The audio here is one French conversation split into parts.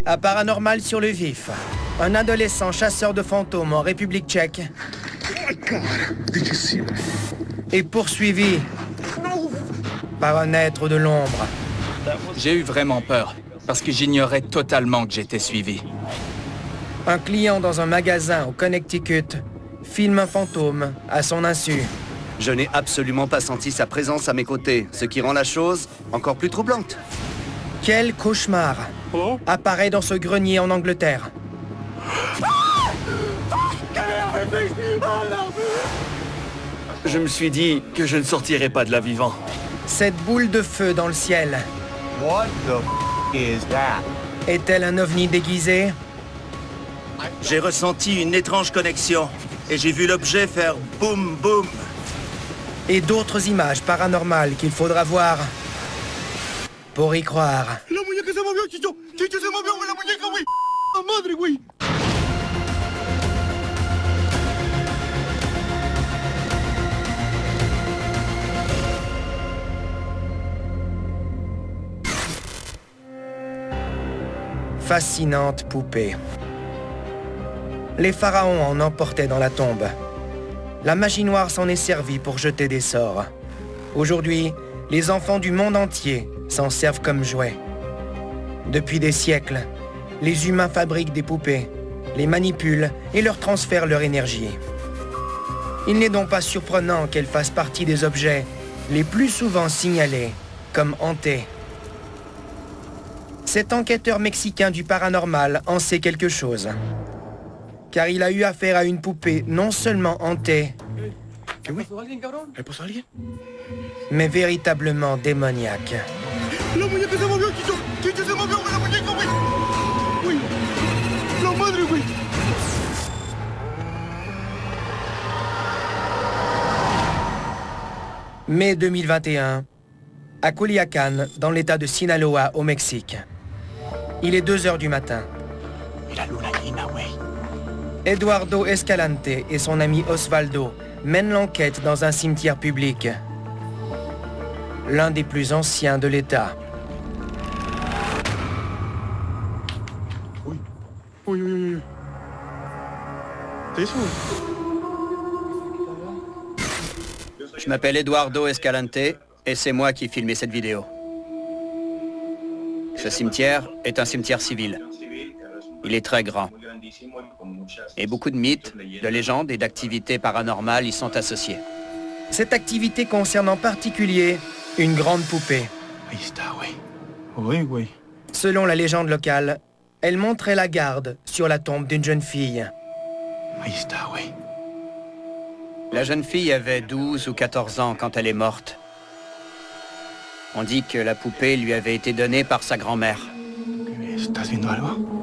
À Paranormal sur le vif, un adolescent chasseur de fantômes en République tchèque est poursuivi par un être de l'ombre. J'ai eu vraiment peur, parce que j'ignorais totalement que j'étais suivi. Un client dans un magasin au Connecticut filme un fantôme à son insu. Je n'ai absolument pas senti sa présence à mes côtés, ce qui rend la chose encore plus troublante. Quel cauchemar apparaît dans ce grenier en Angleterre. Je me suis dit que je ne sortirais pas de là vivant. Cette boule de feu dans le ciel What the is that? est-elle un ovni déguisé? J'ai ressenti une étrange connexion et j'ai vu l'objet faire boum boum. Et d'autres images paranormales qu'il faudra voir pour y croire. La muñeca se movió, Chicho. Chicho se movió, güey, la muñeca, güey. ¡A madre, güey! Fascinante poupée. Les pharaons en emportaient dans la tombe. La magie noire s'en est servie pour jeter des sorts. Aujourd'hui, les enfants du monde entier s'en servent comme jouets. Depuis des siècles, les humains fabriquent des poupées, les manipulent et leur transfèrent leur énergie. Il n'est donc pas surprenant qu'elles fassent partie des objets les plus souvent signalés comme hantés. Cet enquêteur mexicain du paranormal en sait quelque chose. Car il a eu affaire à une poupée non seulement hantée, mais véritablement démoniaque. La muñeca se movió, Chicho. Chicho se movió, güey, la muñeca, güey. Güey. La madre, güey. Mai 2021, à Culiacán, dans l'état de Sinaloa, au Mexique. Il est 2 heures du matin. Eduardo Escalante et son ami Osvaldo mènent l'enquête dans un cimetière public. L'un des plus anciens de l'État. Uy, uy, uy, uy. C'est ça. Je m'appelle Eduardo Escalante et c'est moi qui ai filmé cette vidéo. Ce cimetière est un cimetière civil. Il est très grand. Et beaucoup de mythes, de légendes et d'activités paranormales y sont associés. Cette activité concerne en particulier une grande poupée. Ahí está, güey. Uy, güey. Selon la légende locale, elle montrait la garde sur la tombe d'une jeune fille. Ahí está, güey. La jeune fille avait 12 ou 14 ans quand elle est morte. On dit que la poupée lui avait été donnée par sa grand-mère. ¿Estás viendo algo?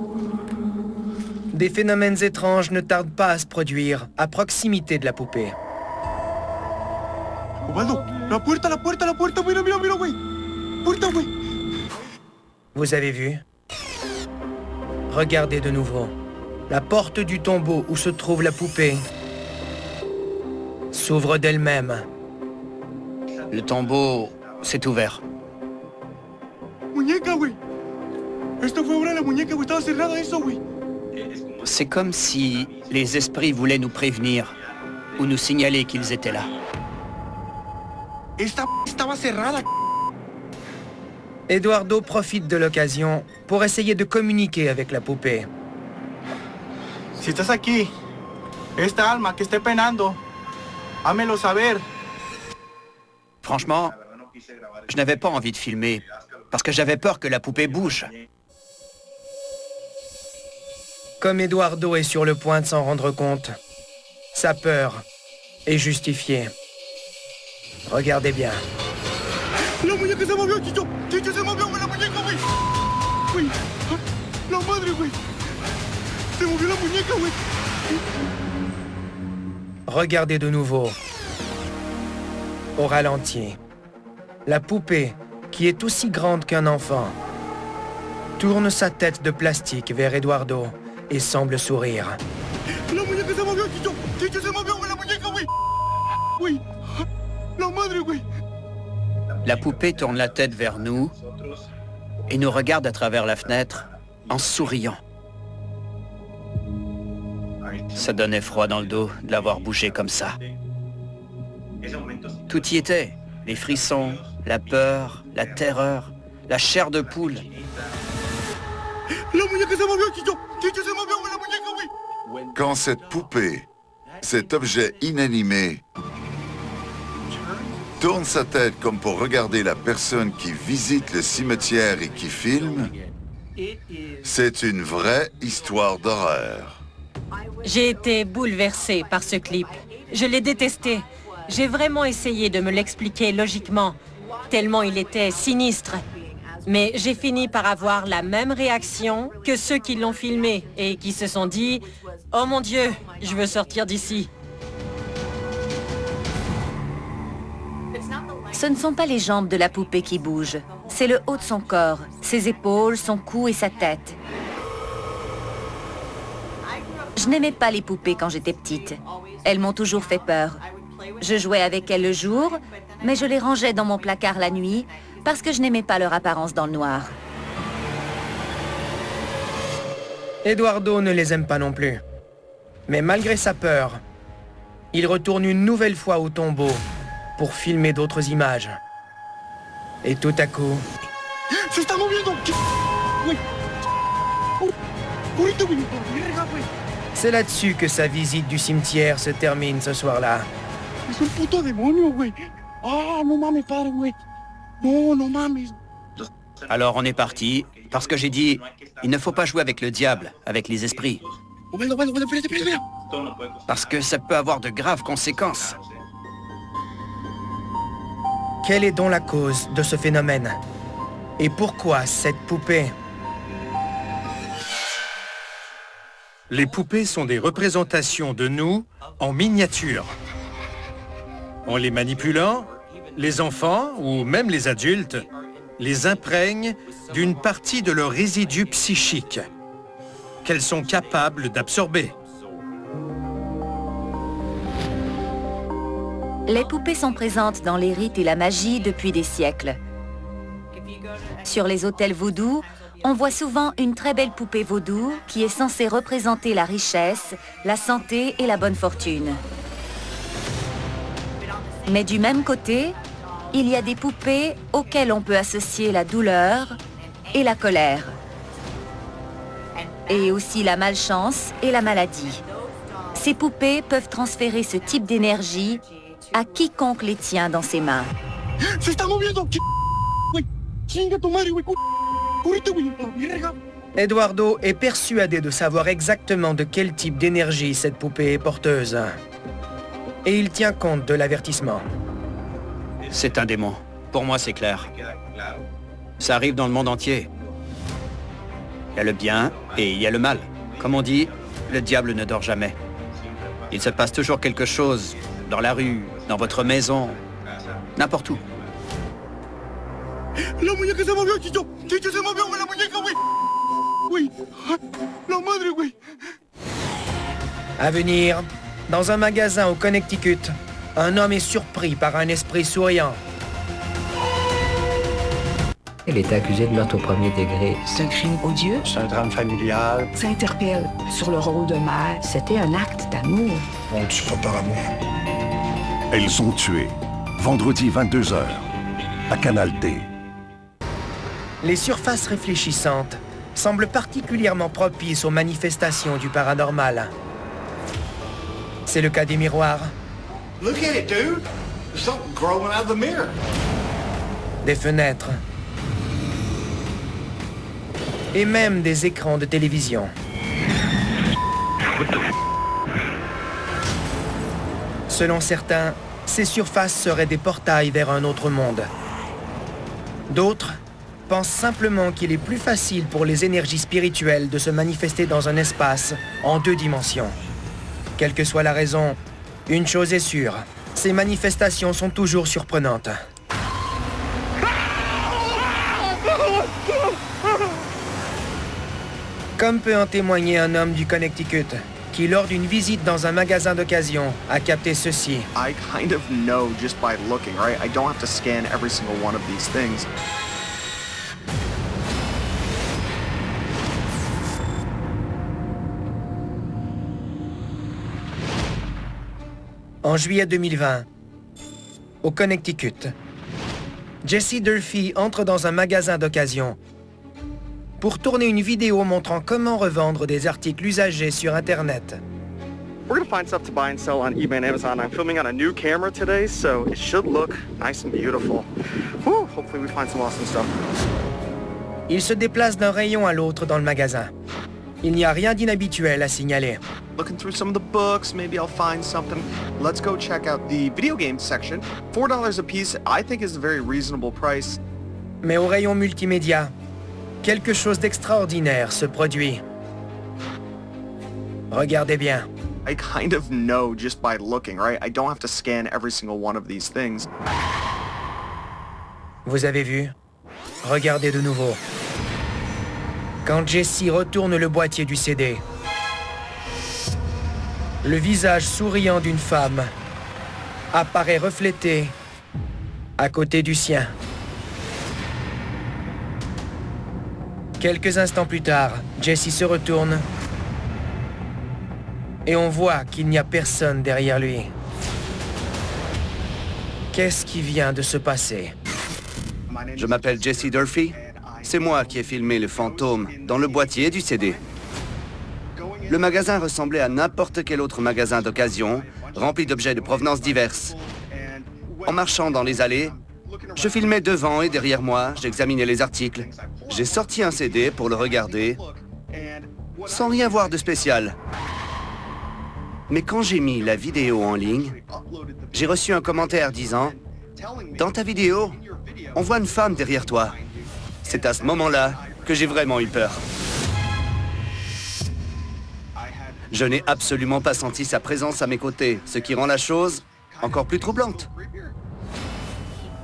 Des phénomènes étranges ne tardent pas à se produire à proximité de la poupée. Ubaldo, la puerta, la puerta, la puerta. Mira, mira, mira, güey. Puerta, güey. Vous avez vu? Regardez de nouveau. La porte du tombeau où se trouve la poupée s'ouvre d'elle-même. Le tombeau s'est ouvert. Muñeca, güey. Esto fue obra de la muñeca, güey. Estaba cerrada eso, güey. C'est comme si les esprits voulaient nous prévenir ou nous signaler qu'ils étaient là. Esta estaba cerrada. Eduardo profite de l'occasion pour essayer de communiquer avec la poupée. Si estás aquí, esta alma que esté penando, hámelo saber. Franchement, je n'avais pas envie de filmer parce que j'avais peur que la poupée bouge. Comme Eduardo est sur le point de s'en rendre compte, sa peur est justifiée. Regardez bien. La muñeca se movió, Chicho. Chicho se movió, güey, la muñeca, güey. Güey. La madre, güey. Se movió la muñeca, güey. Regardez de nouveau. Au ralenti. La poupée, qui est aussi grande qu'un enfant, tourne sa tête de plastique vers Eduardo et semble sourire. La muñeca se movió, Chicho. Chicho se movió, güey, la muñeca, güey. Güey. La madre, güey. La poupée tourne la tête vers nous et nous regarde à travers la fenêtre en souriant. Ça donnait froid dans le dos de l'avoir bougé comme ça. Tout y était. Les frissons, la peur, la terreur, la chair de poule. La muñeca se movió, Chicho. Chicho se movió, la muñeca, oui. Quand cette poupée, cet objet inanimé, tourne sa tête comme pour regarder la personne qui visite le cimetière et qui filme, c'est une vraie histoire d'horreur. J'ai été bouleversée par ce clip. Je l'ai détesté. J'ai vraiment essayé de me l'expliquer logiquement, tellement il était sinistre. Mais j'ai fini par avoir la même réaction que ceux qui l'ont filmé et qui se sont dit « Oh mon Dieu, je veux sortir d'ici ». Ce ne sont pas les jambes de la poupée qui bougent, c'est le haut de son corps, ses épaules, son cou et sa tête. Je n'aimais pas les poupées quand j'étais petite. Elles m'ont toujours fait peur. Je jouais avec elles le jour, mais je les rangeais dans mon placard la nuit parce que je n'aimais pas leur apparence dans le noir. Eduardo ne les aime pas non plus. Mais malgré sa peur, il retourne une nouvelle fois au tombeau pour filmer d'autres images. Et tout à coup... Se está moviendo. Oui. Ahorita, güey. C'est là-dessus que sa visite du cimetière se termine ce soir-là. Es un puto demonio, güey. Ah, no mames, padre, güey. No, no mames. Alors on est parti, parce que j'ai dit, il ne faut pas jouer avec le diable, avec les esprits. Parce que ça peut avoir de graves conséquences. Quelle est donc la cause de ce phénomène? Et pourquoi cette poupée? Les poupées sont des représentations de nous en miniature. En les manipulant, les enfants, ou même les adultes, les imprègnent d'une partie de leur résidu psychique qu'elles sont capables d'absorber. Les poupées sont présentes dans les rites et la magie depuis des siècles. Sur les autels vaudous, on voit souvent une très belle poupée vaudou qui est censée représenter la richesse, la santé et la bonne fortune. Mais du même côté, il y a des poupées auxquelles on peut associer la douleur et la colère. Et aussi la malchance et la maladie. Ces poupées peuvent transférer ce type d'énergie à quiconque les tient dans ses mains. Se está moviendo. Güey. Chinga tu madre, güey. Ahorita, güey. Eduardo est persuadé de savoir exactement de quel type d'énergie cette poupée est porteuse. Et il tient compte de l'avertissement. C'est un démon. Pour moi, c'est clair. Ça arrive dans le monde entier. Il y a le bien et il y a le mal. Comme on dit, le diable ne dort jamais. Il se passe toujours quelque chose dans la rue, dans votre maison, n'importe où. La muñeca se movió, Chicho. Chicho se movió, güey, la muñeca, güey. Güey. La madre, güey. À venir, dans un magasin au Connecticut, un homme est surpris par un esprit souriant. Elle était accusée de meurtre au premier degré. C'est un crime odieux. C'est un drame familial. Ça interpelle sur le rôle de mère. C'était un acte d'amour. On ne tue pas par amour. Elles sont tuées. Vendredi 22h. À Canal D. Les surfaces réfléchissantes semblent particulièrement propices aux manifestations du paranormal. C'est le cas des miroirs. Look at it, dude. There's something growing out of the mirror. Des fenêtres. Et même des écrans de télévision. Selon certains, ces surfaces seraient des portails vers un autre monde. D'autres pensent simplement qu'il est plus facile pour les énergies spirituelles de se manifester dans un espace en 2 dimensions. Quelle que soit la raison, une chose est sûre, ces manifestations sont toujours surprenantes. Comme peut en témoigner un homme du Connecticut, qui lors d'une visite dans un magasin d'occasion a capté ceci. I kind of know just by looking, right? I don't have to scan every single one of these things. En juillet 2020, au Connecticut, Jesse Durfee entre dans un magasin d'occasion pour tourner une vidéo montrant comment revendre des articles usagés sur Internet. We're gonna find stuff to buy and sell on eBay and Amazon. I'm filming on a new camera today, so it should look nice and beautiful. Whew, hopefully we find some awesome stuff. Il se déplace d'un rayon à l'autre dans le magasin. Il n'y a rien d'inhabituel à signaler. Looking through some of the books, maybe I'll find something. Let's go check out the video game section. $4 a piece, I think, is a very reasonable price. Mais au rayon multimédia, quelque chose d'extraordinaire se produit. Regardez bien. I kind of know just by looking, right? I don't have to scan every single one of these things. Vous avez vu? Regardez de nouveau. Quand Jesse retourne le boîtier du CD, le visage souriant d'une femme apparaît reflété à côté du sien. Quelques instants plus tard, Jesse se retourne et on voit qu'il n'y a personne derrière lui. Qu'est-ce qui vient de se passer? Je m'appelle Jesse Durfee. C'est moi qui ai filmé le fantôme dans le boîtier du CD. Le magasin ressemblait à n'importe quel autre magasin d'occasion, rempli d'objets de provenance diverses. En marchant dans les allées, je filmais devant et derrière moi, j'examinais les articles. J'ai sorti un CD pour le regarder, sans rien voir de spécial. Mais quand j'ai mis la vidéo en ligne, j'ai reçu un commentaire disant « Dans ta vidéo, on voit une femme derrière toi. » C'est à ce moment-là que j'ai vraiment eu peur. Je n'ai absolument pas senti sa présence à mes côtés, ce qui rend la chose encore plus troublante.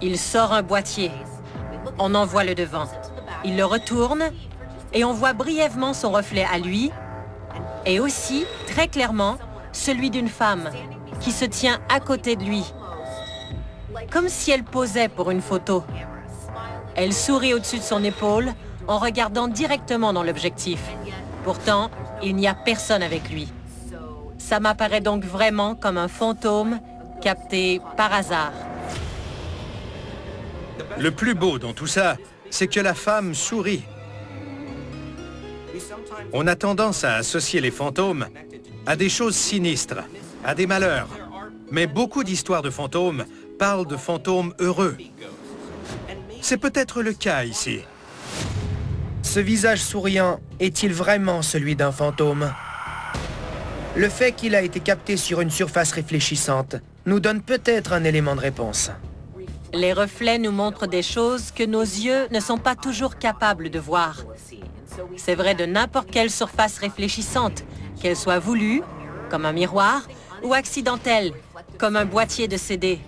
Il sort un boîtier. On en voit le devant. Il le retourne et on voit brièvement son reflet à lui et aussi, très clairement, celui d'une femme qui se tient à côté de lui, comme si elle posait pour une photo. Elle sourit au-dessus de son épaule en regardant directement dans l'objectif. Pourtant, il n'y a personne avec lui. Ça m'apparaît donc vraiment comme un fantôme capté par hasard. Le plus beau dans tout ça, c'est que la femme sourit. On a tendance à associer les fantômes à des choses sinistres, à des malheurs. Mais beaucoup d'histoires de fantômes parlent de fantômes heureux. C'est peut-être le cas ici. Ce visage souriant est-il vraiment celui d'un fantôme? Le fait qu'il a été capté sur une surface réfléchissante nous donne peut-être un élément de réponse. Les reflets nous montrent des choses que nos yeux ne sont pas toujours capables de voir. C'est vrai de n'importe quelle surface réfléchissante, qu'elle soit voulue, comme un miroir, ou accidentelle, comme un boîtier de CD.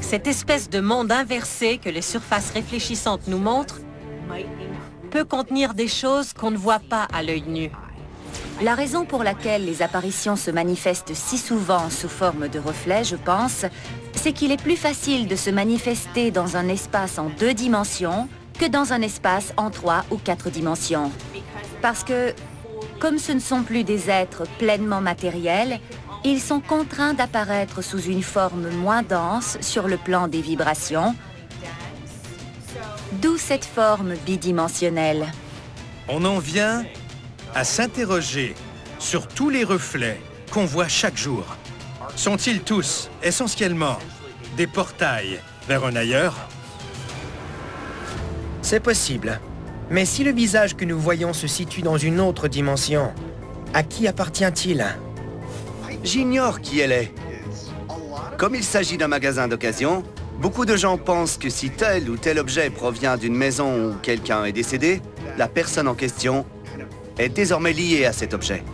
Cette espèce de monde inversé que les surfaces réfléchissantes nous montrent peut contenir des choses qu'on ne voit pas à l'œil nu. La raison pour laquelle les apparitions se manifestent si souvent sous forme de reflets, je pense, c'est qu'il est plus facile de se manifester dans un espace en 2 dimensions que dans un espace en 3 ou 4 dimensions. Parce que, comme ce ne sont plus des êtres pleinement matériels, ils sont contraints d'apparaître sous une forme moins dense sur le plan des vibrations, d'où cette forme bidimensionnelle. On en vient à s'interroger sur tous les reflets qu'on voit chaque jour. Sont-ils tous, essentiellement, des portails vers un ailleurs? C'est possible. Mais si le visage que nous voyons se situe dans une autre dimension, à qui appartient-il? J'ignore qui elle est. Comme il s'agit d'un magasin d'occasion, beaucoup de gens pensent que si tel ou tel objet provient d'une maison où quelqu'un est décédé, la personne en question est désormais liée à cet objet.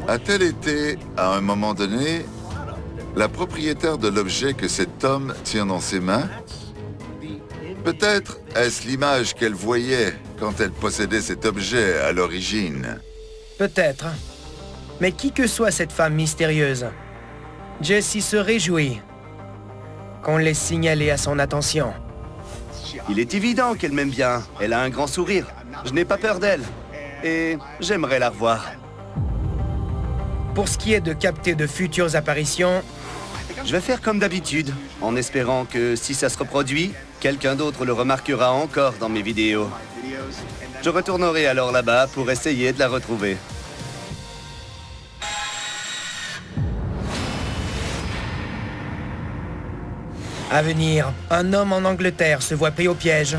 A-t-elle été, à un moment donné, la propriétaire de l'objet que cet homme tient dans ses mains? Peut-être est-ce l'image qu'elle voyait quand elle possédait cet objet à l'origine. Peut-être. Mais qui que soit cette femme mystérieuse, Jesse se réjouit qu'on l'ait signalée à son attention. Il est évident qu'elle m'aime bien. Elle a un grand sourire. Je n'ai pas peur d'elle. Et j'aimerais la revoir. Pour ce qui est de capter de futures apparitions, je vais faire comme d'habitude, en espérant que si ça se reproduit, quelqu'un d'autre le remarquera encore dans mes vidéos. Je retournerai alors là-bas pour essayer de la retrouver. à venir, un homme en Angleterre se voit pris au piège.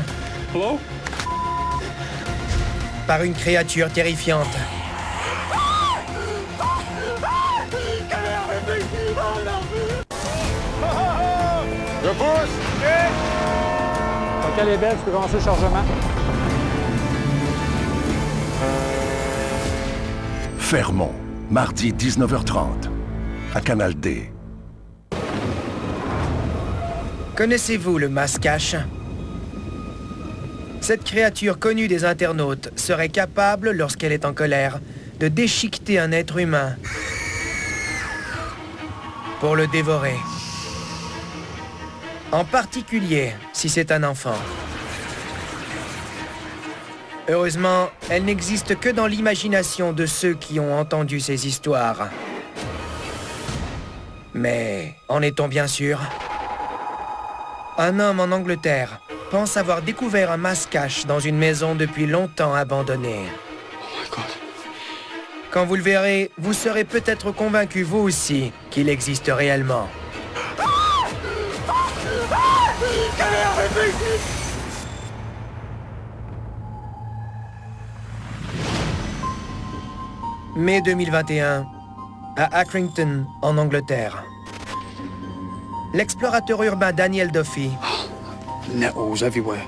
Hello? Par une créature terrifiante. Je pousse! OK, les belles, tu peux commencer le chargement. Fermont, mardi 19h30, à Canal D. Connaissez-vous le mascache? Cette créature connue des internautes serait capable, lorsqu'elle est en colère, de déchiqueter un être humain pour le dévorer. En particulier, si c'est un enfant. Heureusement, elle n'existe que dans l'imagination de ceux qui ont entendu ces histoires. Mais en est-on bien sûr? Un homme en Angleterre pense avoir découvert un mascache dans une maison depuis longtemps abandonnée. Oh my God. Quand vous le verrez, vous serez peut-être convaincu vous aussi qu'il existe réellement. Mai 2021, à Accrington, en Angleterre. L'explorateur urbain Daniel Duffy Nettles everywhere.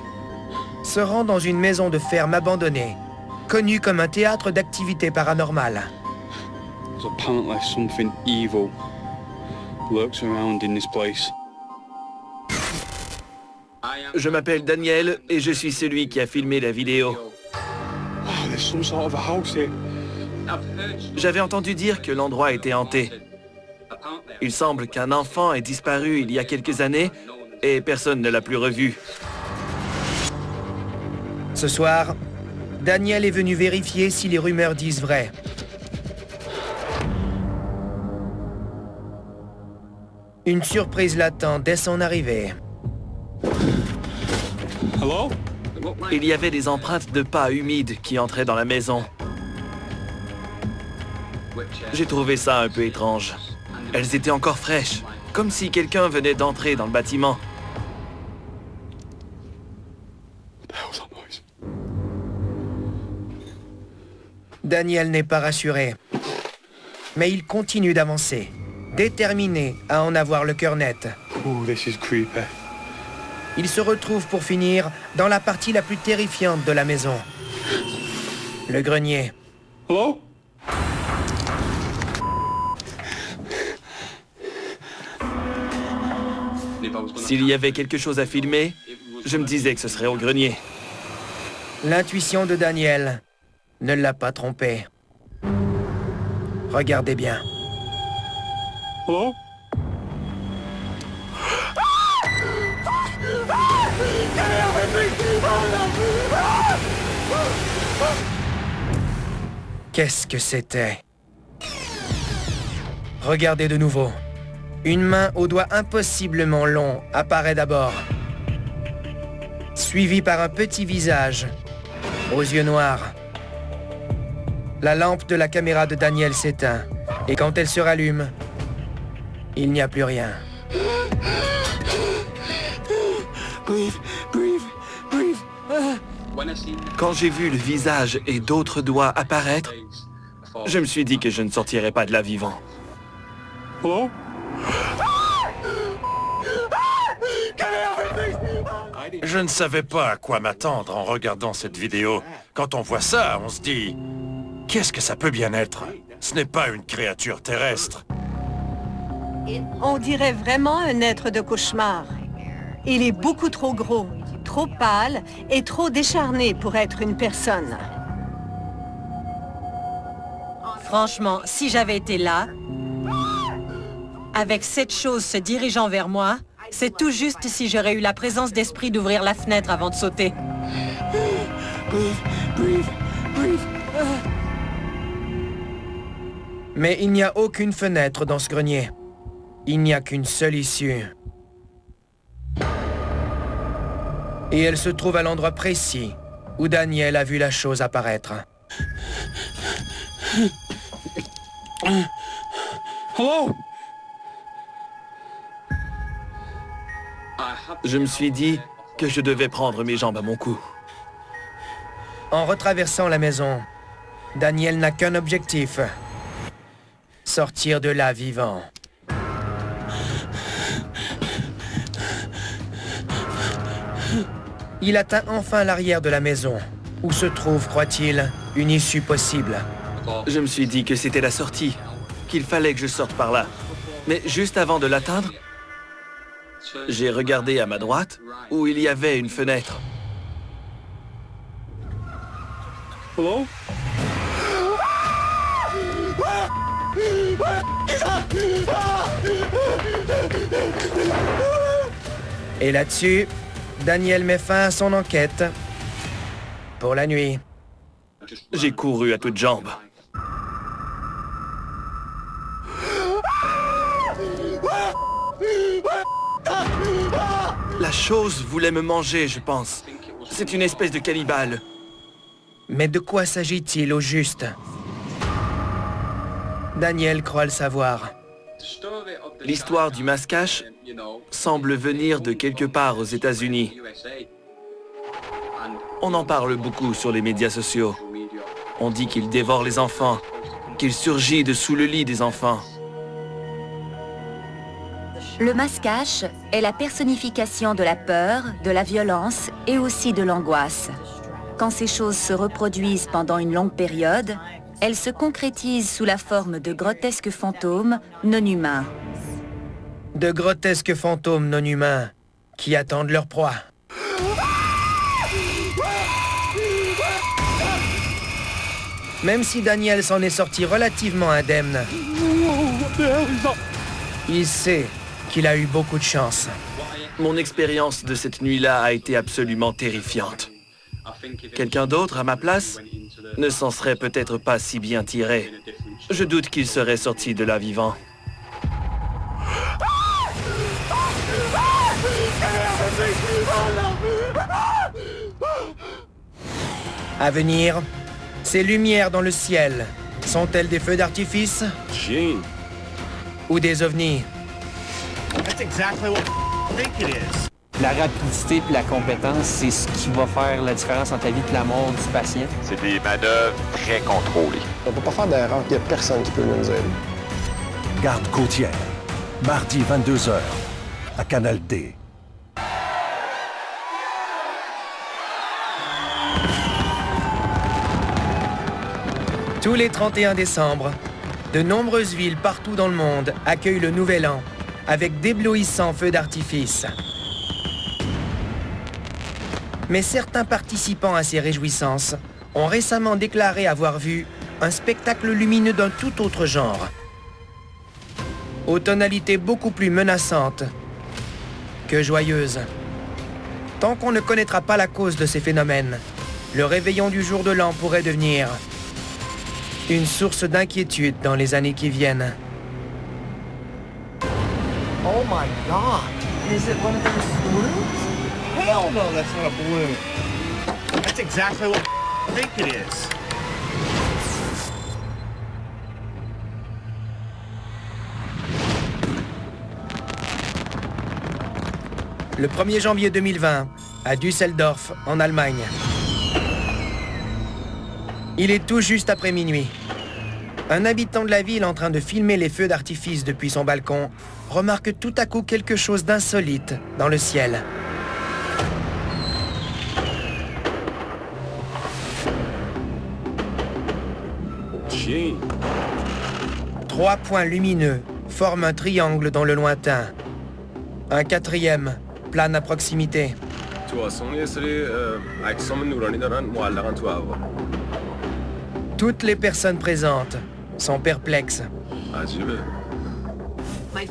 se rend dans une maison de ferme abandonnée, connue comme un théâtre d'activités paranormales. There's apparently something evil lurks around in this place. Je m'appelle Daniel et je suis celui qui a filmé la vidéo. Oh, there's some sort of a house here. J'avais entendu dire que l'endroit était hanté. Il semble qu'un enfant ait disparu il y a quelques années et personne ne l'a plus revu. Ce soir, Daniel est venu vérifier si les rumeurs disent vrai. Une surprise l'attend dès son arrivée. Hello? Il y avait des empreintes de pas humides qui entraient dans la maison. J'ai trouvé ça un peu étrange. Elles étaient encore fraîches, comme si quelqu'un venait d'entrer dans le bâtiment. Daniel n'est pas rassuré. Mais il continue d'avancer, déterminé à en avoir le cœur net. Oh, this is creepy. Il se retrouve pour finir dans la partie la plus terrifiante de la maison. Le grenier. Hello? S'il y avait quelque chose à filmer, je me disais que ce serait au grenier. L'intuition de Daniel ne l'a pas trompé. Regardez bien. Hello? Qu'est-ce que c'était? Regardez de nouveau. Une main aux doigts impossiblement longs apparaît d'abord, suivie par un petit visage, aux yeux noirs. La lampe de la caméra de Daniel s'éteint, et quand elle se rallume, il n'y a plus rien. Quand j'ai vu le visage et d'autres doigts apparaître, je me suis dit que je ne sortirais pas de là vivant. Hello? Je ne savais pas à quoi m'attendre en regardant cette vidéo. Quand on voit ça, on se dit... Qu'est-ce que ça peut bien être? Ce n'est pas une créature terrestre. On dirait vraiment un être de cauchemar. Il est beaucoup trop gros, trop pâle et trop décharné pour être une personne. Franchement, si j'avais été là, avec cette chose se dirigeant vers moi, c'est tout juste si j'aurais eu la présence d'esprit d'ouvrir la fenêtre avant de sauter. Mais il n'y a aucune fenêtre dans ce grenier. Il n'y a qu'une seule issue. Et elle se trouve à l'endroit précis où Daniel a vu la chose apparaître. Hello? Je me suis dit que je devais prendre mes jambes à mon cou. En retraversant la maison, Daniel n'a qu'un objectif. Sortir de là vivant. Il atteint enfin l'arrière de la maison, où se trouve, croit-il, une issue possible. Je me suis dit que c'était la sortie, qu'il fallait que je sorte par là. Mais juste avant de l'atteindre, j'ai regardé à ma droite, où il y avait une fenêtre. Hello? Et là-dessus, Daniel met fin à son enquête pour la nuit. J'ai couru à toutes jambes. La chose voulait me manger, je pense. C'est une espèce de cannibale. Mais de quoi s'agit-il au juste? Daniel croit le savoir. L'histoire du mascache semble venir de quelque part aux États-Unis. On en parle beaucoup sur les médias sociaux. On dit qu'il dévore les enfants, qu'il surgit de sous le lit des enfants. Le mascache est la personnification de la peur, de la violence et aussi de l'angoisse. Quand ces choses se reproduisent pendant une longue période, elles se concrétisent sous la forme de grotesques fantômes non humains. De grotesques fantômes non humains qui attendent leur proie. Même si Daniel s'en est sorti relativement indemne, il sait qu'il a eu beaucoup de chance. Mon expérience de cette nuit-là a été absolument terrifiante. Quelqu'un d'autre, à ma place, ne s'en serait peut-être pas si bien tiré. Je doute qu'il serait sorti de là vivant. À venir, ces lumières dans le ciel, sont-elles des feux d'artifice? Ou des ovnis? La rapidité et la compétence, c'est ce qui va faire la différence entre la vie et la mort du patient. C'est des manœuvres très contrôlées. On peut pas faire d'erreur, il n'y a personne qui peut nous aider. Garde côtière, mardi 22h, à Canal D. Tous les 31 décembre, de nombreuses villes partout dans le monde accueillent le Nouvel An avec d'éblouissants feux d'artifice. Mais certains participants à ces réjouissances ont récemment déclaré avoir vu un spectacle lumineux d'un tout autre genre, aux tonalités beaucoup plus menaçantes que joyeuses. Tant qu'on ne connaîtra pas la cause de ces phénomènes, le réveillon du jour de l'an pourrait devenir une source d'inquiétude dans les années qui viennent. Oh my God! Is it one of those balloons? Hell no, that's not a balloon. That's exactly what I think it is. Le 1er janvier 2020, à Düsseldorf, en Allemagne. Il est tout juste après minuit. Un habitant de la ville en train de filmer les feux d'artifice depuis son balcon remarque tout à coup quelque chose d'insolite dans le ciel. Trois points lumineux forment un triangle dans le lointain. Un quatrième plane à proximité. Toutes les personnes présentes sont perplexes.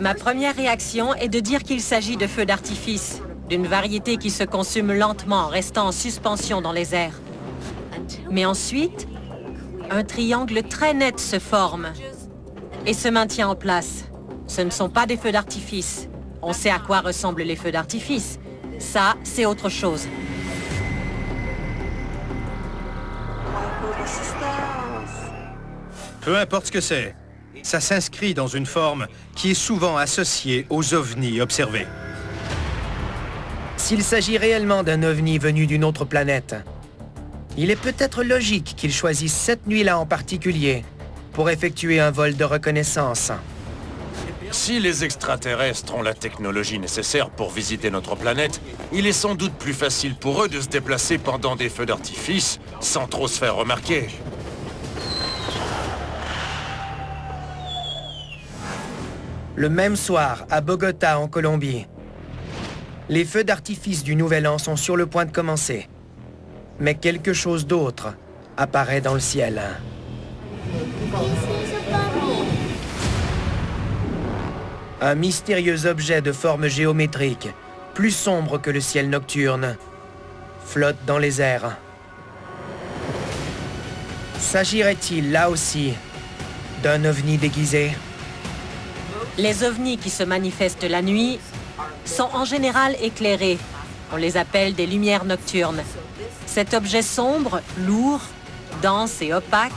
Ma première réaction est de dire qu'il s'agit de feux d'artifice, d'une variété qui se consume lentement, restant en suspension dans les airs. Mais ensuite, un triangle très net se forme. et se maintient en place. Ce ne sont pas des feux d'artifice. On sait à quoi ressemblent les feux d'artifice. Ça, c'est autre chose. Peu importe ce que c'est, ça s'inscrit dans une forme qui est souvent associée aux ovnis observés. S'il s'agit réellement d'un ovni venu d'une autre planète, il est peut-être logique qu'il choisisse cette nuit-là en particulier pour effectuer un vol de reconnaissance. Si les extraterrestres ont la technologie nécessaire pour visiter notre planète, il est sans doute plus facile pour eux de se déplacer pendant des feux d'artifice sans trop se faire remarquer. Le même soir, à Bogota, en Colombie, les feux d'artifice du Nouvel An sont sur le point de commencer. Mais quelque chose d'autre apparaît dans le ciel. Un mystérieux objet de forme géométrique, plus sombre que le ciel nocturne, flotte dans les airs. S'agirait-il, là aussi, d'un ovni déguisé? Les ovnis qui se manifestent la nuit sont en général éclairés. On les appelle des lumières nocturnes. Cet objet sombre, lourd, dense et opaque,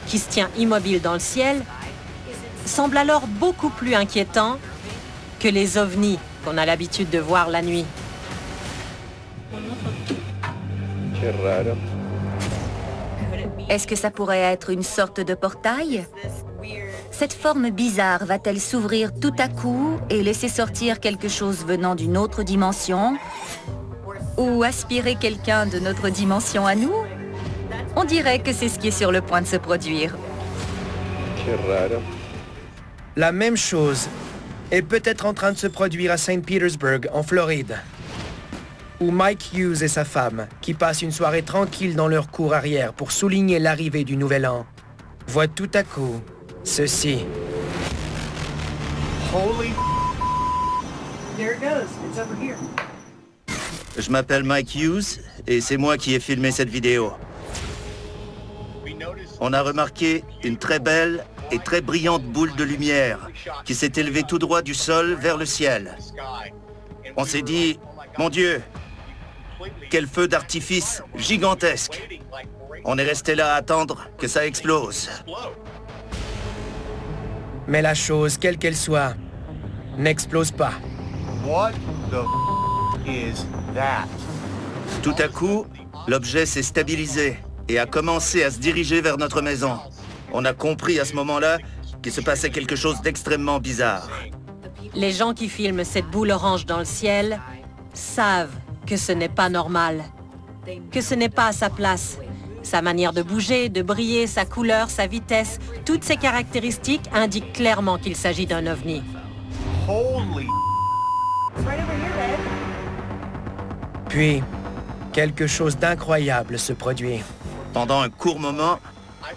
qui se tient immobile dans le ciel, semble alors beaucoup plus inquiétant que les ovnis qu'on a l'habitude de voir la nuit. Est-ce que ça pourrait être une sorte de portail? Cette forme bizarre va-t-elle s'ouvrir tout à coup et laisser sortir quelque chose venant d'une autre dimension? Ou aspirer quelqu'un de notre dimension à nous? On dirait que c'est ce qui est sur le point de se produire. La même chose est peut-être en train de se produire à St. Petersburg, en Floride, où Mike Hughes et sa femme, qui passent une soirée tranquille dans leur cour arrière pour souligner l'arrivée du Nouvel An, voient tout à coup ceci. Holy... There it goes. It's over here. Je m'appelle Mike Hughes et c'est moi qui ai filmé cette vidéo. On a remarqué une très belle et très brillante boule de lumière qui s'est élevée tout droit du sol vers le ciel. On s'est dit, mon Dieu, quel feu d'artifice gigantesque. On est resté là à attendre que ça explose. Mais la chose, quelle qu'elle soit, n'explose pas. What the is that? Tout à coup, l'objet s'est stabilisé et a commencé à se diriger vers notre maison. On a compris à ce moment-là qu'il se passait quelque chose d'extrêmement bizarre. Les gens qui filment cette boule orange dans le ciel savent que ce n'est pas normal, que ce n'est pas à sa place. Sa manière de bouger, de briller, sa couleur, sa vitesse, toutes ces caractéristiques indiquent clairement qu'il s'agit d'un ovni. Holy... Puis, quelque chose d'incroyable se produit. Pendant un court moment,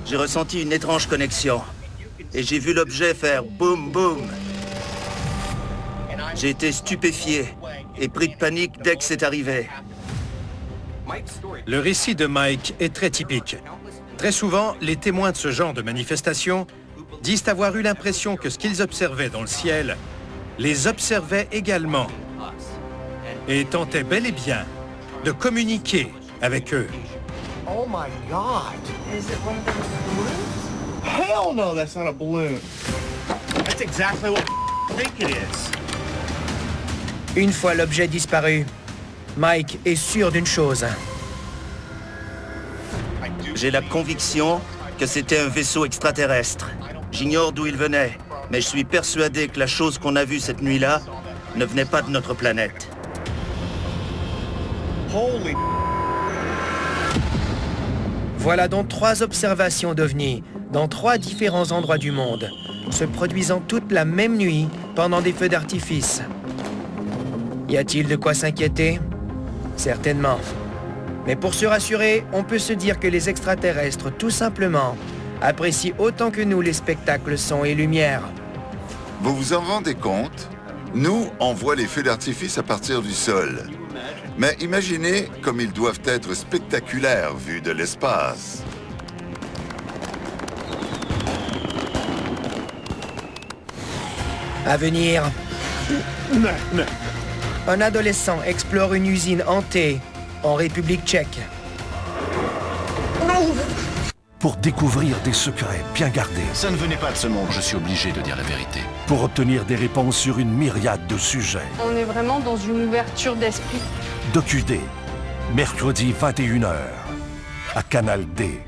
j'ai ressenti une étrange connexion. Et j'ai vu l'objet faire boum boum. J'ai été stupéfié et pris de panique dès que c'est arrivé. Le récit de Mike est très typique. Très souvent, les témoins de ce genre de manifestation disent avoir eu l'impression que ce qu'ils observaient dans le ciel les observait également et tentaient bel et bien de communiquer avec eux. Oh my God! Is it one of those balloons? Hell no, that's not a balloon. That's exactly what I think it is. Une fois l'objet disparu, Mike est sûr d'une chose. J'ai la conviction que c'était un vaisseau extraterrestre. J'ignore d'où il venait, mais je suis persuadé que la chose qu'on a vue cette nuit-là ne venait pas de notre planète. Holy... Voilà donc 3 observations d'ovnis dans 3 différents endroits du monde, se produisant toutes la même nuit pendant des feux d'artifice. Y a-t-il de quoi s'inquiéter? Certainement. Mais pour se rassurer, on peut se dire que les extraterrestres, tout simplement, apprécient autant que nous les spectacles son et lumière. Vous vous en rendez compte? Nous, on voit les feux d'artifice à partir du sol. Mais imaginez comme ils doivent être spectaculaires vus de l'espace. À venir, un adolescent explore une usine hantée en République tchèque. Pour découvrir des secrets bien gardés. Ça ne venait pas de ce monde, je suis obligé de dire la vérité. Pour obtenir des réponses sur une myriade de sujets. On est vraiment dans une ouverture d'esprit. DocuD, mercredi 21h, à Canal D.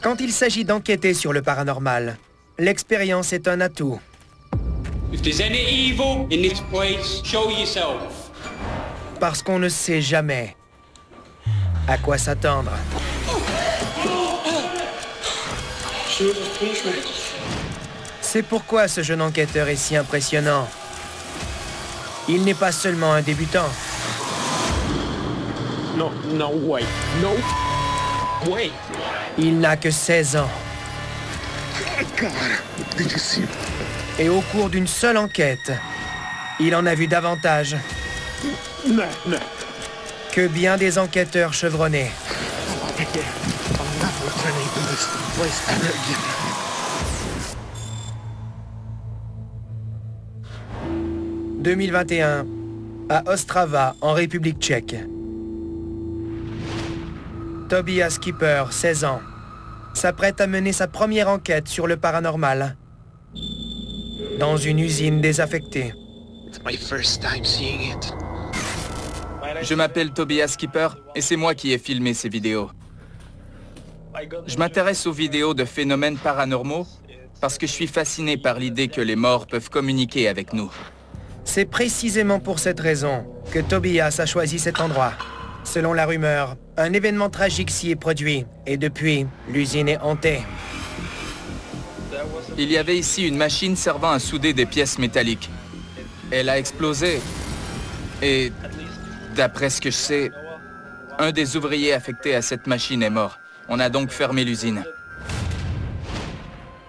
Quand il s'agit d'enquêter sur le paranormal, l'expérience est un atout. If there's any evil in this place, show yourself. Parce qu'on ne sait jamais à quoi s'attendre. C'est pourquoi ce jeune enquêteur est si impressionnant. Il n'est pas seulement un débutant. No, no way. No way. Il n'a que 16 ans. Et au cours d'une seule enquête, il en a vu davantage que bien des enquêteurs chevronnés. 2021, à Ostrava, en République tchèque. Tobias Skipper, 16 ans, s'apprête à mener sa première enquête sur le paranormal dans une usine désaffectée. Je m'appelle Tobias Skipper et c'est moi qui ai filmé ces vidéos. Je m'intéresse aux vidéos de phénomènes paranormaux parce que je suis fasciné par l'idée que les morts peuvent communiquer avec nous. C'est précisément pour cette raison que Tobias a choisi cet endroit. Selon la rumeur, un événement tragique s'y est produit et depuis, l'usine est hantée. Il y avait ici une machine servant à souder des pièces métalliques. Elle a explosé et, d'après ce que je sais, un des ouvriers affectés à cette machine est mort. On a donc fermé l'usine.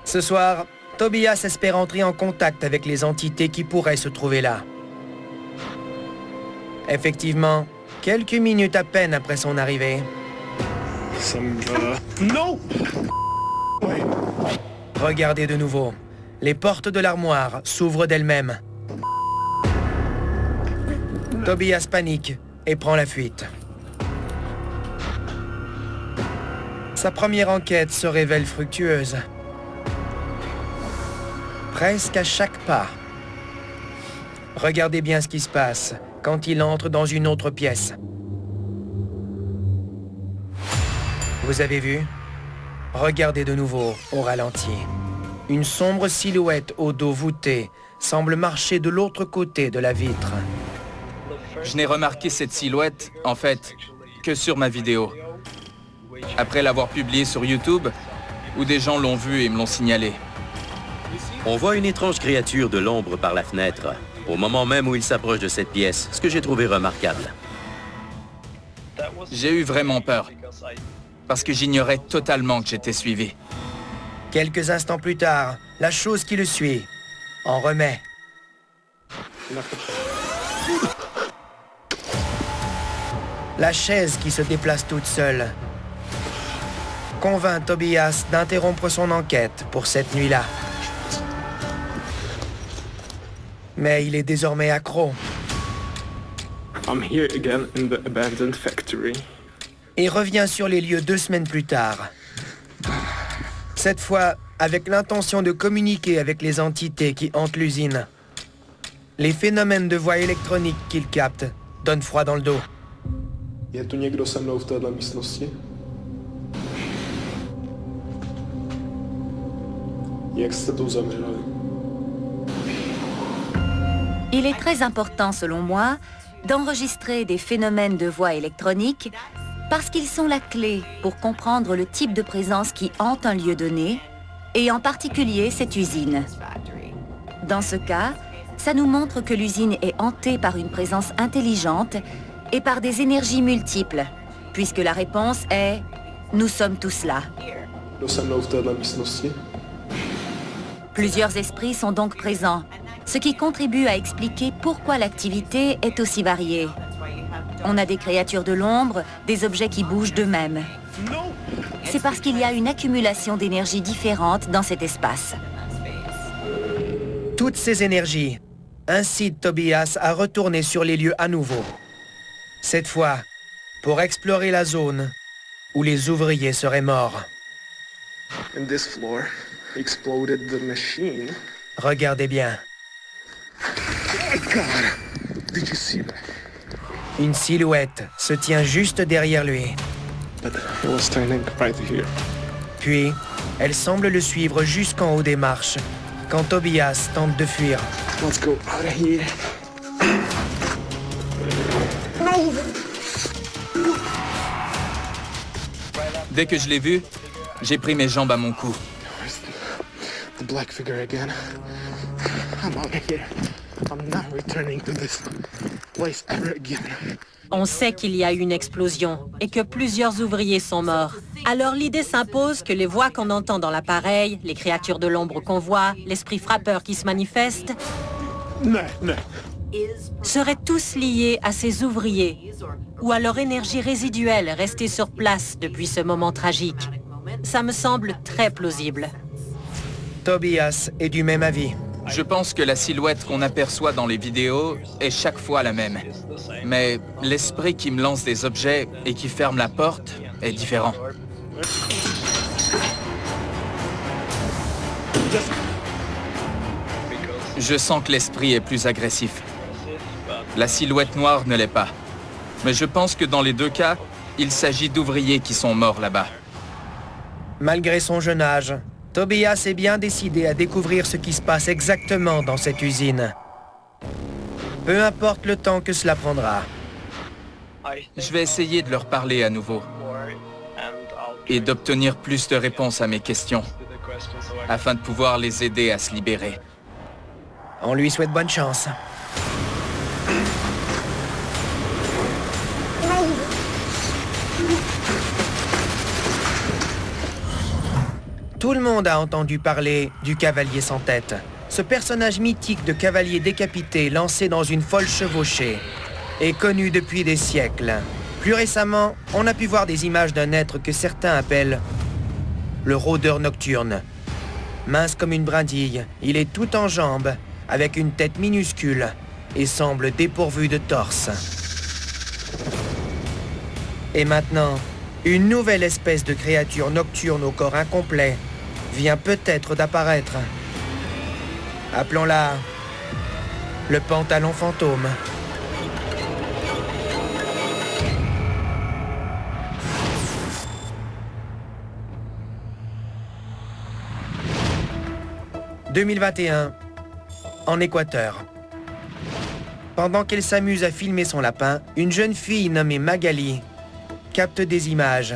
Ce soir, Tobias espère entrer en contact avec les entités qui pourraient se trouver là. Effectivement, quelques minutes à peine après son arrivée... Non! Regardez de nouveau. Les portes de l'armoire s'ouvrent d'elles-mêmes. Tobias panique et prend la fuite. Sa première enquête se révèle fructueuse. Presque à chaque pas. Regardez bien ce qui se passe quand il entre dans une autre pièce. Vous avez vu? Regardez de nouveau au ralenti. Une sombre silhouette au dos voûté semble marcher de l'autre côté de la vitre. Je n'ai remarqué cette silhouette, en fait, que sur ma vidéo. Après l'avoir publiée sur YouTube, où des gens l'ont vue et me l'ont signalé. On voit une étrange créature de l'ombre par la fenêtre, au moment même où il s'approche de cette pièce, ce que j'ai trouvé remarquable. J'ai eu vraiment peur, parce que j'ignorais totalement que j'étais suivi. Quelques instants plus tard, la chose qui le suit en remet. La chaise qui se déplace toute seule convainc Tobias d'interrompre son enquête pour cette nuit-là. Mais il est désormais accro. I'm here again in the abandoned factory. Et revient sur les lieux 2 semaines plus tard. Cette fois, avec l'intention de communiquer avec les entités qui hantent l'usine. Les phénomènes de voix électroniques qu'il capte donnent froid dans le dos. Je tu někdo se mnou v této místnosti? Jak jste tu zamřeli? Il est très important, selon moi, d'enregistrer des phénomènes de voix électroniques parce qu'ils sont la clé pour comprendre le type de présence qui hante un lieu donné, et en particulier cette usine. Dans ce cas, ça nous montre que l'usine est hantée par une présence intelligente et par des énergies multiples, puisque la réponse est « nous sommes tous là ». Plusieurs esprits sont donc présents, ce qui contribue à expliquer pourquoi l'activité est aussi variée. On a des créatures de l'ombre, des objets qui bougent d'eux-mêmes. C'est parce qu'il y a une accumulation d'énergie différente dans cet espace. Toutes ces énergies incitent Tobias à retourner sur les lieux à nouveau. Cette fois, pour explorer la zone où les ouvriers seraient morts. And this floor exploded the machine. Regardez bien. Oh God! Did you see that? Une silhouette se tient juste derrière lui. But it was standing right here. Puis, elle semble le suivre jusqu'en haut des marches, quand Tobias tente de fuir. Let's go out of here. No! Dès que je l'ai vu, j'ai pris mes jambes à mon cou. The black figure again. I'm out of here. I'm not returning to this place ever again. On sait qu'il y a eu une explosion et que plusieurs ouvriers sont morts. Alors l'idée s'impose que les voix qu'on entend dans l'appareil, les créatures de l'ombre qu'on voit, l'esprit frappeur qui se manifeste, seraient tous liés à ces ouvriers ou à leur énergie résiduelle restée sur place depuis ce moment tragique. Ça me semble très plausible. Tobias est du même avis. Je pense que la silhouette qu'on aperçoit dans les vidéos est chaque fois la même. Mais l'esprit qui me lance des objets et qui ferme la porte est différent. Je sens que l'esprit est plus agressif. La silhouette noire ne l'est pas. Mais je pense que dans les deux cas, il s'agit d'ouvriers qui sont morts là-bas. Malgré son jeune âge, Tobias est bien décidé à découvrir ce qui se passe exactement dans cette usine. Peu importe le temps que cela prendra. Je vais essayer de leur parler à nouveau et d'obtenir plus de réponses à mes questions afin de pouvoir les aider à se libérer. On lui souhaite bonne chance. Tout le monde a entendu parler du cavalier sans tête. Ce personnage mythique de cavalier décapité lancé dans une folle chevauchée est connu depuis des siècles. Plus récemment, on a pu voir des images d'un être que certains appellent le rôdeur nocturne. Mince comme une brindille, il est tout en jambes, avec une tête minuscule et semble dépourvu de torse. Et maintenant, une nouvelle espèce de créature nocturne au corps incomplet vient peut-être d'apparaître. Appelons-la le pantalon fantôme. « 2021, en Équateur. Pendant qu'elle s'amuse à filmer son lapin, une jeune fille nommée Magali capte des images.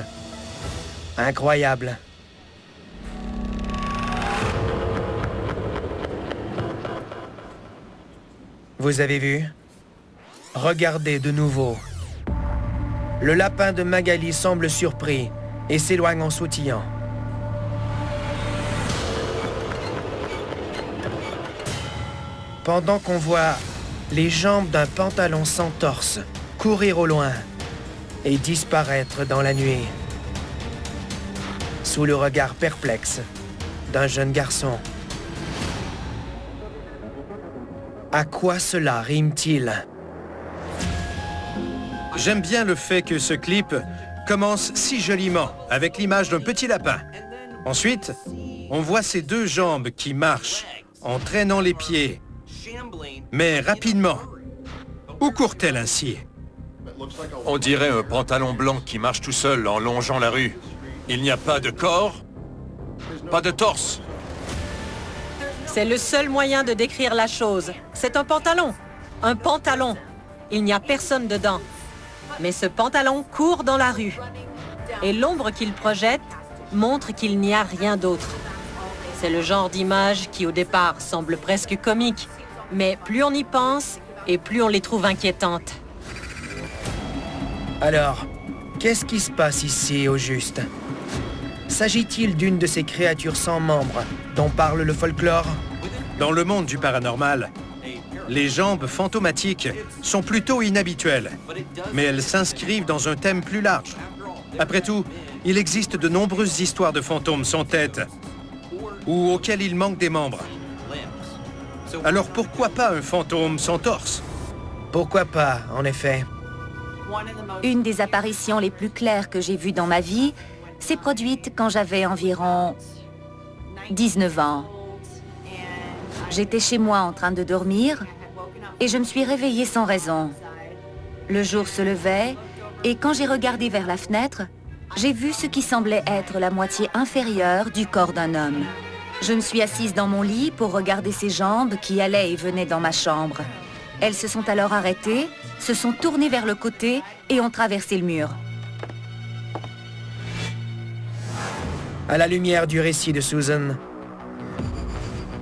Incroyable. Vous avez vu? Regardez de nouveau. Le lapin de Magali semble surpris et s'éloigne en sautillant. Pendant qu'on voit les jambes d'un pantalon sans torse courir au loin et disparaître dans la nuit, sous le regard perplexe d'un jeune garçon. À quoi cela rime-t-il? J'aime bien le fait que ce clip commence si joliment avec l'image d'un petit lapin. Ensuite, on voit ses deux jambes qui marchent en traînant les pieds. Mais rapidement, où court-elle ainsi? On dirait un pantalon blanc qui marche tout seul en longeant la rue. Il n'y a pas de corps, pas de torse. C'est le seul moyen de décrire la chose. C'est un pantalon. Un pantalon. Il n'y a personne dedans. Mais ce pantalon court dans la rue. Et l'ombre qu'il projette montre qu'il n'y a rien d'autre. C'est le genre d'image qui, au départ, semble presque comique. Mais plus on y pense, et plus on les trouve inquiétantes. Alors, qu'est-ce qui se passe ici, au juste? S'agit-il d'une de ces créatures sans membres dont parle le folklore? Dans le monde du paranormal, les jambes fantomatiques sont plutôt inhabituelles, mais elles s'inscrivent dans un thème plus large. Après tout, il existe de nombreuses histoires de fantômes sans tête, ou auxquelles il manque des membres. Alors pourquoi pas un fantôme sans torse? Pourquoi pas, en effet. Une des apparitions les plus claires que j'ai vues dans ma vie s'est produite quand j'avais environ 19 ans. J'étais chez moi en train de dormir et je me suis réveillée sans raison. Le jour se levait et quand j'ai regardé vers la fenêtre, j'ai vu ce qui semblait être la moitié inférieure du corps d'un homme. Je me suis assise dans mon lit pour regarder ses jambes qui allaient et venaient dans ma chambre. Elles se sont alors arrêtées, se sont tournées vers le côté et ont traversé le mur. À la lumière du récit de Susan,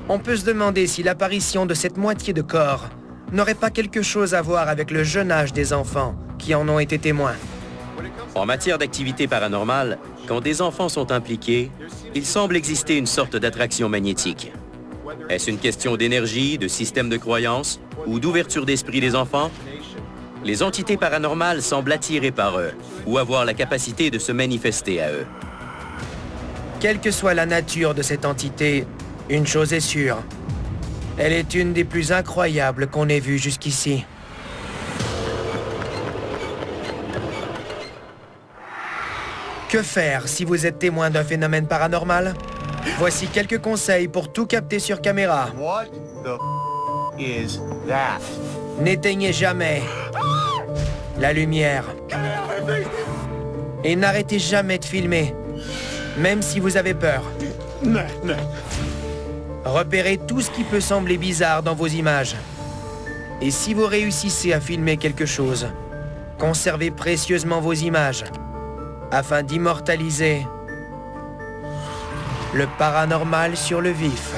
on peut se demander si l'apparition de cette moitié de corps n'aurait pas quelque chose à voir avec le jeune âge des enfants qui en ont été témoins. En matière d'activité paranormale, quand des enfants sont impliqués, il semble exister une sorte d'attraction magnétique. Est-ce une question d'énergie, de système de croyance ou d'ouverture d'esprit des enfants? Les entités paranormales semblent attirées par eux ou avoir la capacité de se manifester à eux. Quelle que soit la nature de cette entité, une chose est sûre. Elle est une des plus incroyables qu'on ait vues jusqu'ici. Que faire si vous êtes témoin d'un phénomène paranormal? Voici quelques conseils pour tout capter sur caméra. What the is that? N'éteignez jamais la lumière. Et n'arrêtez jamais de filmer, même si vous avez peur. Repérez tout ce qui peut sembler bizarre dans vos images. Et si vous réussissez à filmer quelque chose, conservez précieusement vos images afin d'immortaliser le paranormal sur le vif.